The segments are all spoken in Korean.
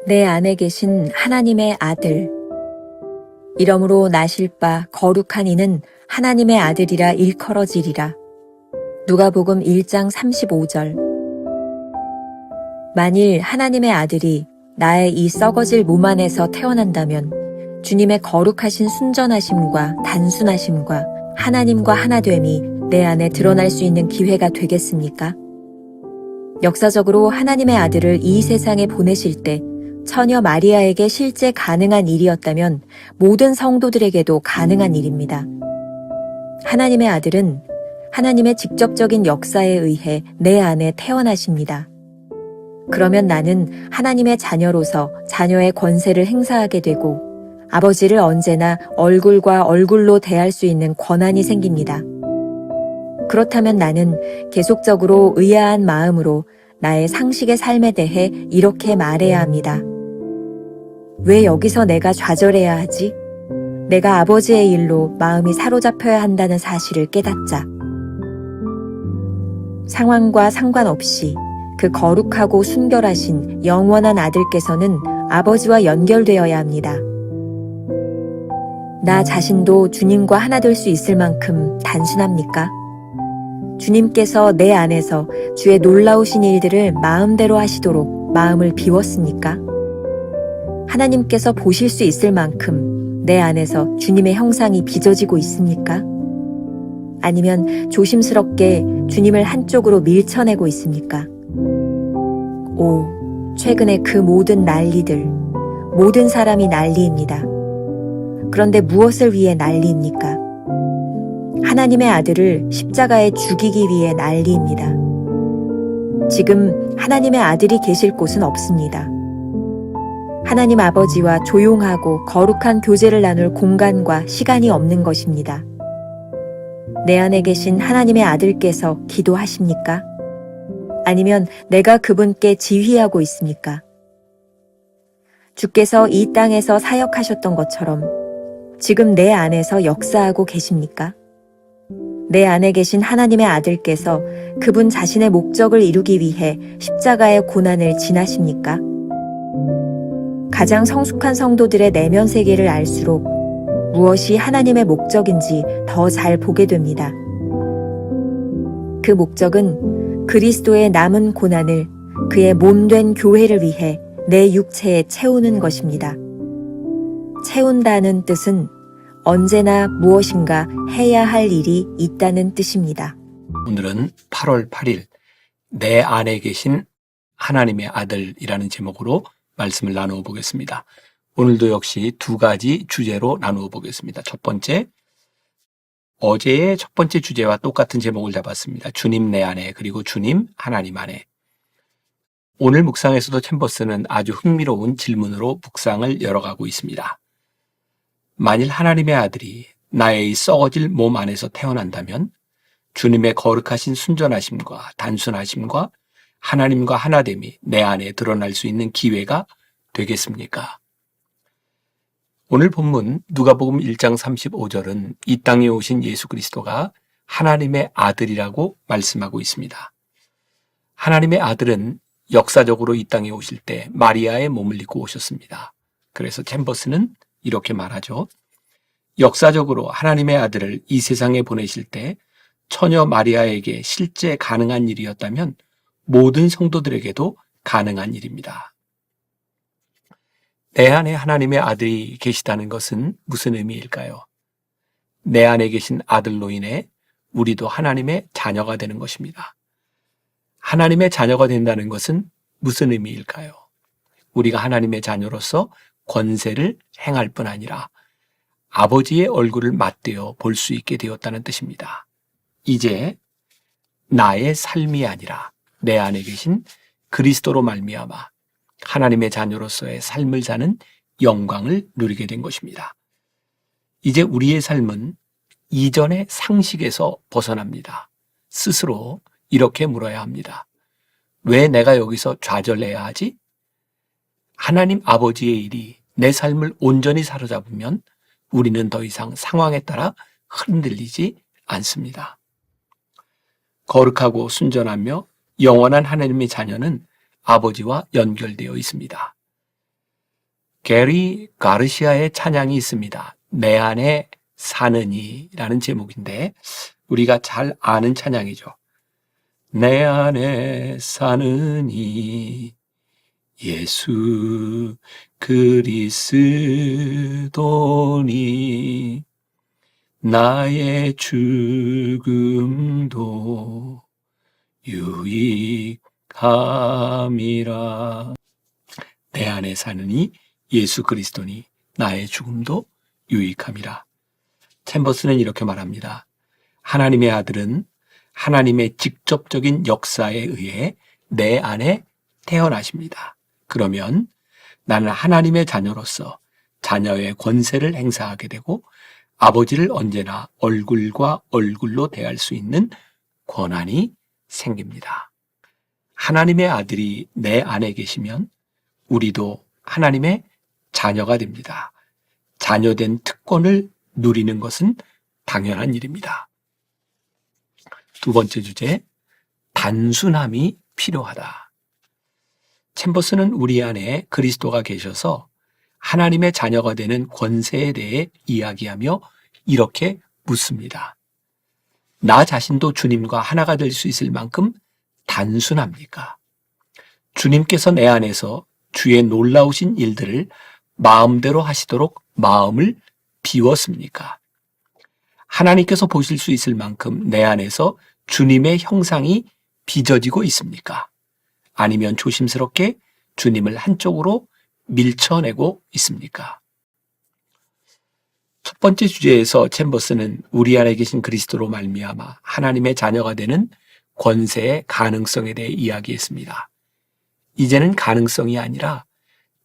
내 안에 계신 하나님의 아들. 이러므로 나실 바 거룩한 이는 하나님의 아들이라 일컬어지리라. 누가복음 1장 35절. 만일 하나님의 아들이 나의 이 썩어질 몸 안에서 태어난다면 주님의 거룩하신 순전하심과 단순하심과 하나님과 하나됨이 내 안에 드러날 수 있는 기회가 되겠습니까? 역사적으로 하나님의 아들을 이 세상에 보내실 때 처녀 마리아에게 실제 가능한 일이었다면 모든 성도들에게도 가능한 일입니다. 하나님의 아들은 하나님의 직접적인 역사에 의해 내 안에 태어나십니다. 그러면 나는 하나님의 자녀로서 자녀의 권세를 행사하게 되고 아버지를 언제나 얼굴과 얼굴로 대할 수 있는 권한이 생깁니다. 그렇다면 나는 계속적으로 의아한 마음으로 나의 상식의 삶에 대해 이렇게 말해야 합니다. 왜 여기서 내가 좌절해야 하지? 내가 아버지의 일로 마음이 사로잡혀야 한다는 사실을 깨닫자. 상황과 상관없이 그 거룩하고 순결하신 영원한 아들께서는 아버지와 연결되어야 합니다. 나 자신도 주님과 하나 될 수 있을 만큼 단순합니까? 주님께서 내 안에서 주의 놀라우신 일들을 마음대로 하시도록 마음을 비웠습니까? 하나님께서 보실 수 있을 만큼 내 안에서 주님의 형상이 빚어지고 있습니까? 아니면 조심스럽게 주님을 한쪽으로 밀쳐내고 있습니까? 오, 최근에 그 모든 난리들, 모든 사람이 난리입니다. 그런데 무엇을 위해 난리입니까? 하나님의 아들을 십자가에 죽이기 위해 난리입니다. 지금 하나님의 아들이 계실 곳은 없습니다. 하나님 아버지와 조용하고 거룩한 교제를 나눌 공간과 시간이 없는 것입니다. 내 안에 계신 하나님의 아들께서 기도하십니까? 아니면 내가 그분께 지휘하고 있습니까? 주께서 이 땅에서 사역하셨던 것처럼 지금 내 안에서 역사하고 계십니까? 내 안에 계신 하나님의 아들께서 그분 자신의 목적을 이루기 위해 십자가의 고난을 지나십니까? 가장 성숙한 성도들의 내면 세계를 알수록 무엇이 하나님의 목적인지 더 잘 보게 됩니다. 그 목적은 그리스도의 남은 고난을 그의 몸된 교회를 위해 내 육체에 채우는 것입니다. 채운다는 뜻은 언제나 무엇인가 해야 할 일이 있다는 뜻입니다. 오늘은 8월 8일 내 안에 계신 하나님의 아들이라는 제목으로 말씀을 나누어 보겠습니다. 오늘도 역시 두 가지 주제로 나누어 보겠습니다. 첫 번째, 어제의 첫 번째 주제와 똑같은 제목을 잡았습니다. 주님 내 안에, 그리고 주님 하나님 안에. 오늘 묵상에서도 챔버스는 아주 흥미로운 질문으로 묵상을 열어가고 있습니다. 만일 하나님의 아들이 나의 이 썩어질 몸 안에서 태어난다면 주님의 거룩하신 순전하심과 단순하심과 하나님과 하나됨이 내 안에 드러날 수 있는 기회가 되겠습니까? 오늘 본문 누가복음 1장 35절은 이 땅에 오신 예수 그리스도가 하나님의 아들이라고 말씀하고 있습니다. 하나님의 아들은 역사적으로 이 땅에 오실 때 마리아의 몸을 입고 오셨습니다. 그래서 챔버스는 이렇게 말하죠. 역사적으로 하나님의 아들을 이 세상에 보내실 때 처녀 마리아에게 실제 가능한 일이었다면 모든 성도들에게도 가능한 일입니다. 내 안에 하나님의 아들이 계시다는 것은 무슨 의미일까요? 내 안에 계신 아들로 인해 우리도 하나님의 자녀가 되는 것입니다. 하나님의 자녀가 된다는 것은 무슨 의미일까요? 우리가 하나님의 자녀로서 권세를 행할 뿐 아니라 아버지의 얼굴을 맞대어 볼 수 있게 되었다는 뜻입니다. 이제 나의 삶이 아니라 내 안에 계신 그리스도로 말미암아 하나님의 자녀로서의 삶을 사는 영광을 누리게 된 것입니다. 이제 우리의 삶은 이전의 상식에서 벗어납니다. 스스로 이렇게 물어야 합니다. 왜 내가 여기서 좌절해야 하지? 하나님 아버지의 일이 내 삶을 온전히 사로잡으면 우리는 더 이상 상황에 따라 흔들리지 않습니다. 거룩하고 순전하며 영원한 하나님의 자녀는 아버지와 연결되어 있습니다. 게리 가르시아의 찬양이 있습니다. 내 안에 사느니라는 제목인데 우리가 잘 아는 찬양이죠. 내 안에 사느니 예수 그리스도니 나의 죽음도 유익함이라. 내 안에 사느니 예수 그리스도니 나의 죽음도 유익함이라. 챔버스는 이렇게 말합니다. 하나님의 아들은 하나님의 직접적인 역사에 의해 내 안에 태어나십니다. 그러면 나는 하나님의 자녀로서 자녀의 권세를 행사하게 되고 아버지를 언제나 얼굴과 얼굴로 대할 수 있는 권한이 생깁니다. 하나님의 아들이 내 안에 계시면 우리도 하나님의 자녀가 됩니다. 자녀된 특권을 누리는 것은 당연한 일입니다. 두 번째 주제, 단순함이 필요하다. 챔버스는 우리 안에 그리스도가 계셔서 하나님의 자녀가 되는 권세에 대해 이야기하며 이렇게 묻습니다. 나 자신도 주님과 하나가 될 수 있을 만큼 단순합니까? 주님께서 내 안에서 주의 놀라우신 일들을 마음대로 하시도록 마음을 비웠습니까? 하나님께서 보실 수 있을 만큼 내 안에서 주님의 형상이 빚어지고 있습니까? 아니면 조심스럽게 주님을 한쪽으로 밀쳐내고 있습니까? 첫 번째 주제에서 챔버스는 우리 안에 계신 그리스도로 말미암아 하나님의 자녀가 되는 권세의 가능성에 대해 이야기했습니다. 이제는 가능성이 아니라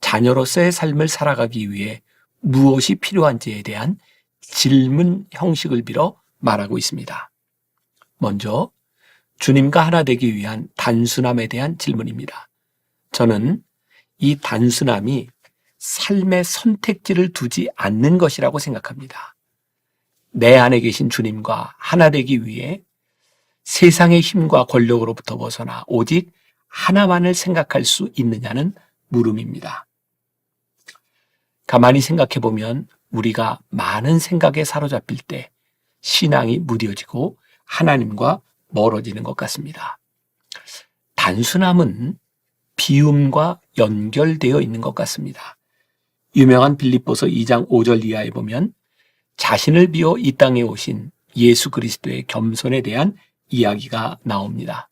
자녀로서의 삶을 살아가기 위해 무엇이 필요한지에 대한 질문 형식을 빌어 말하고 있습니다. 먼저 주님과 하나 되기 위한 단순함에 대한 질문입니다. 저는 이 단순함이 삶의 선택지를 두지 않는 것이라고 생각합니다. 내 안에 계신 주님과 하나 되기 위해 세상의 힘과 권력으로부터 벗어나 오직 하나만을 생각할 수 있느냐는 물음입니다. 가만히 생각해 보면 우리가 많은 생각에 사로잡힐 때 신앙이 무뎌지고 하나님과 멀어지는 것 같습니다. 단순함은 비움과 연결되어 있는 것 같습니다. 유명한 빌립보서 2장 5절 이하에 보면 자신을 비워 이 땅에 오신 예수 그리스도의 겸손에 대한 이야기가 나옵니다.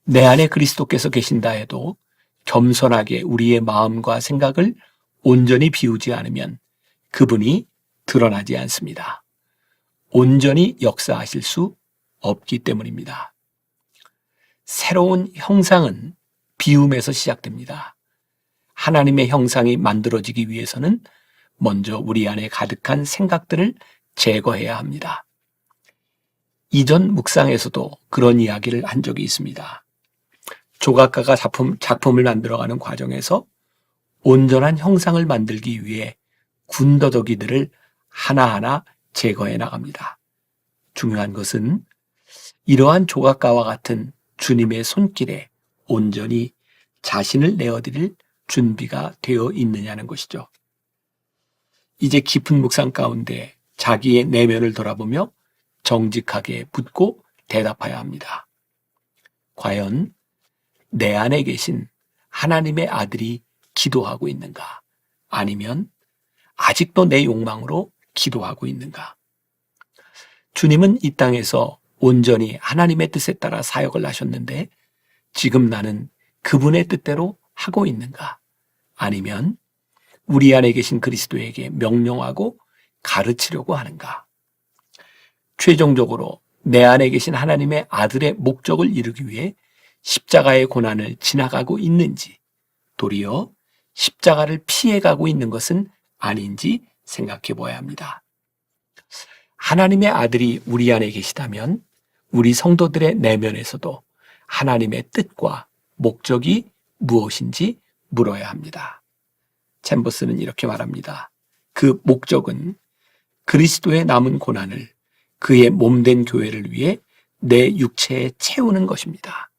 내 안에 그리스도께서 계신다 해도 겸손하게 우리의 마음과 생각을 온전히 비우지 않으면 그분이 드러나지 않습니다. 온전히 역사하실 수 없기 때문입니다. 새로운 형상은 비움에서 시작됩니다. 하나님의 형상이 만들어지기 위해서는 먼저 우리 안에 가득한 생각들을 제거해야 합니다. 이전 묵상에서도 그런 이야기를 한 적이 있습니다. 조각가가 작품을 만들어가는 과정에서 온전한 형상을 만들기 위해 군더더기들을 하나하나 제거해 나갑니다. 중요한 것은 이러한 조각가와 같은 주님의 손길에 온전히 자신을 내어드릴 준비가 되어 있느냐는 것이죠. 이제 깊은 묵상 가운데 자기의 내면을 돌아보며 정직하게 묻고 대답해야 합니다. 과연 내 안에 계신 하나님의 아들이 기도하고 있는가? 아니면 아직도 내 욕망으로 기도하고 있는가? 주님은 이 땅에서 온전히 하나님의 뜻에 따라 사역을 하셨는데 지금 나는 그분의 뜻대로 하고 있는가? 아니면 우리 안에 계신 그리스도에게 명령하고 가르치려고 하는가? 최종적으로 내 안에 계신 하나님의 아들의 목적을 이루기 위해 십자가의 고난을 지나가고 있는지, 도리어 십자가를 피해가고 있는 것은 아닌지 생각해 보아야 합니다. 하나님의 아들이 우리 안에 계시다면 우리 성도들의 내면에서도 하나님의 뜻과 목적이 무엇인지 물어야 합니다. 챔버스는 이렇게 말합니다. 그 목적은 그리스도의 남은 고난을 그의 몸된 교회를 위해 내 육체에 채우는 것입니다.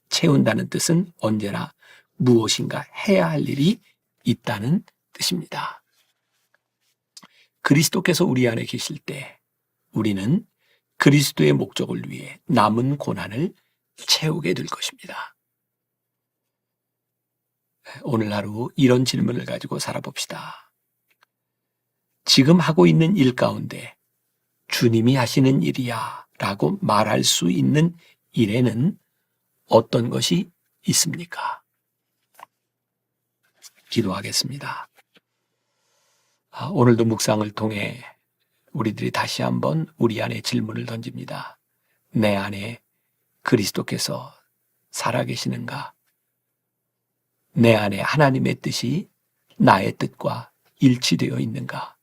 채운다는 뜻은 언제나 무엇인가 해야 할 일이 있다는 뜻입니다. 그리스도께서 우리 안에 계실 때 우리는 그리스도의 목적을 위해 남은 고난을 채우게 될 것입니다. 오늘 하루 이런 질문을 가지고 살아봅시다. 지금 하고 있는 일 가운데 주님이 하시는 일이야 라고 말할 수 있는 일에는 어떤 것이 있습니까? 기도하겠습니다. 오늘도 묵상을 통해 우리들이 다시 한번 우리 안에 질문을 던집니다. 내 안에 그리스도께서 살아계시는가? 내 안에 하나님의 뜻이 나의 뜻과 일치되어 있는가?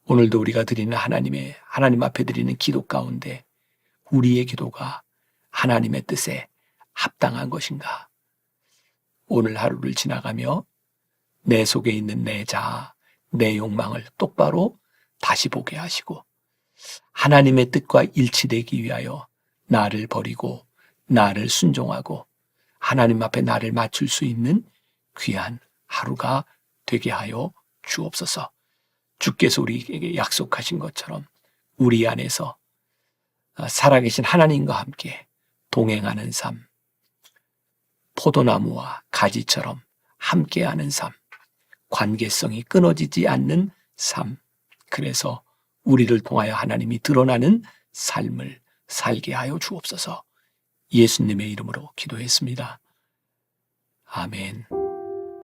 오늘도 우리가 드리는 하나님 앞에 드리는 기도 가운데 우리의 기도가 하나님의 뜻에 합당한 것인가? 오늘 하루를 지나가며 내 속에 있는 내 자아, 내 욕망을 똑바로 다시 보게 하시고 하나님의 뜻과 일치되기 위하여 나를 버리고 나를 순종하고 하나님 앞에 나를 맞출 수 있는 귀한 하루가 되게 하여 주옵소서. 주께서 우리에게 약속하신 것처럼 우리 안에서 살아계신 하나님과 함께 동행하는 삶, 포도나무와 가지처럼 함께하는 삶, 관계성이 끊어지지 않는 삶, 그래서 우리를 통하여 하나님이 드러나는 삶을 살게 하여 주옵소서. 예수님의 이름으로 기도했습니다. 아멘.